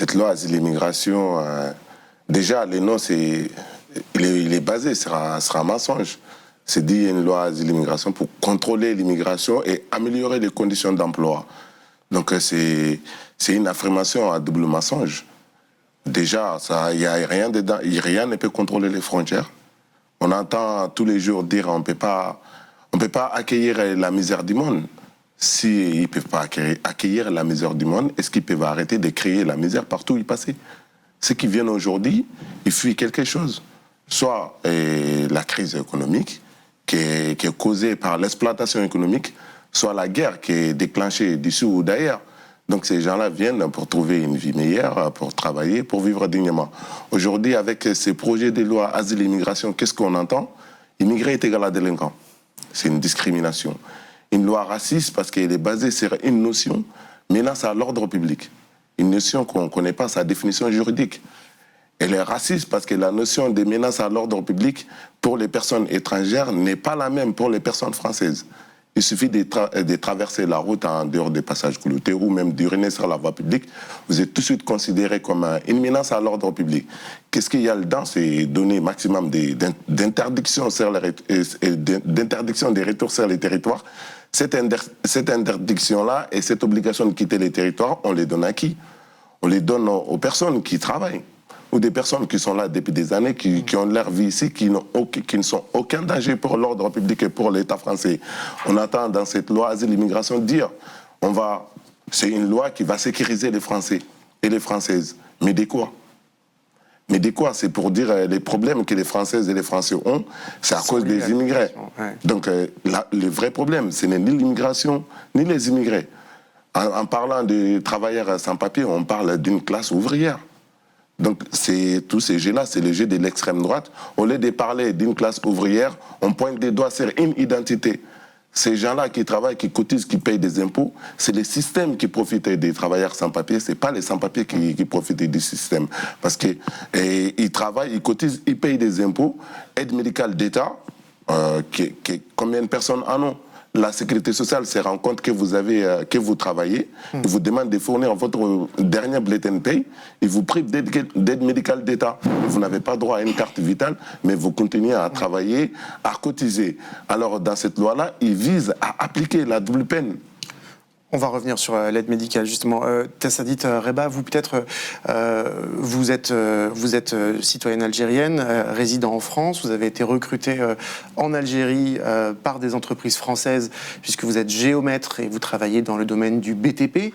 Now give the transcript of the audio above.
Cette loi asile immigration, déjà, le nom, il est basé sur un mensonge. C'est dit une loi asile immigration pour contrôler l'immigration et améliorer les conditions d'emploi. Donc c'est une affirmation à double mensonge. Déjà, il n'y a rien dedans, rien ne peut contrôler les frontières. On entend tous les jours dire on ne peut pas accueillir la misère du monde. S'ils ne peuvent pas accueillir la misère du monde, est-ce qu'ils peuvent arrêter de créer la misère partout où ils passent? Ceux qui viennent aujourd'hui, ils fuient quelque chose. Soit la crise économique qui est causée par l'exploitation économique, soit la guerre qui est déclenchée d'ici ou d'ailleurs. Donc ces gens-là viennent pour trouver une vie meilleure, pour travailler, pour vivre dignement. Aujourd'hui, avec ces projets de loi asile et immigration, qu'est-ce qu'on entend? Immigrer est égal à délinquant. C'est une discrimination. Une loi raciste parce qu'elle est basée sur une notion, menace à l'ordre public. Une notion qu'on ne connaît pas sa définition juridique. Elle est raciste parce que la notion de menace à l'ordre public pour les personnes étrangères n'est pas la même pour les personnes françaises. Il suffit de traverser la route en dehors des passages cloutés ou même d'uriner sur la voie publique. Vous êtes tout de suite considéré comme une menace à l'ordre public. Qu'est-ce qu'il y a dedans? C'est donner maximum d'interdiction des retours sur les territoires. Cette interdiction-là et cette obligation de quitter les territoires, on les donne à qui? On les donne aux personnes qui travaillent ou des personnes qui sont là depuis des années, qui ont leur vie ici, qui ne sont aucun danger pour l'ordre public et pour l'État français. On attend dans cette loi asile immigration dire c'est une loi qui va sécuriser les Français et les Françaises. Mais de quoi? Mais de quoi? C'est pour dire les problèmes que les Françaises et les Français ont, c'est à cause des immigrés. Ouais. Donc le vrai problème, ce n'est ni l'immigration, ni les immigrés. En parlant de travailleurs sans papier, on parle d'une classe ouvrière. Donc tous ces jeux-là, c'est le jeu de l'extrême droite. Au lieu de parler d'une classe ouvrière, on pointe des doigts sur une identité. Ces gens-là qui travaillent, qui cotisent, qui payent des impôts, c'est le système qui profite des travailleurs sans-papiers, c'est pas les sans-papiers qui profitent du système. Parce qu'ils travaillent, ils cotisent, ils payent des impôts, aide médicale d'État, combien de personnes en ont? La sécurité sociale se rend compte que vous travaillez, il vous demande de fournir votre dernier bulletin de paye, il vous prive d'aide médicale d'État. Vous n'avez pas droit à une carte vitale, mais vous continuez à travailler, à cotiser. Alors dans cette loi-là, il vise à appliquer la double peine. On va revenir sur l'aide médicale, justement. Tassadit Reba, vous peut-être, vous êtes citoyenne algérienne, résident en France, vous avez été recrutée en Algérie par des entreprises françaises, puisque vous êtes géomètre et vous travaillez dans le domaine du BTP.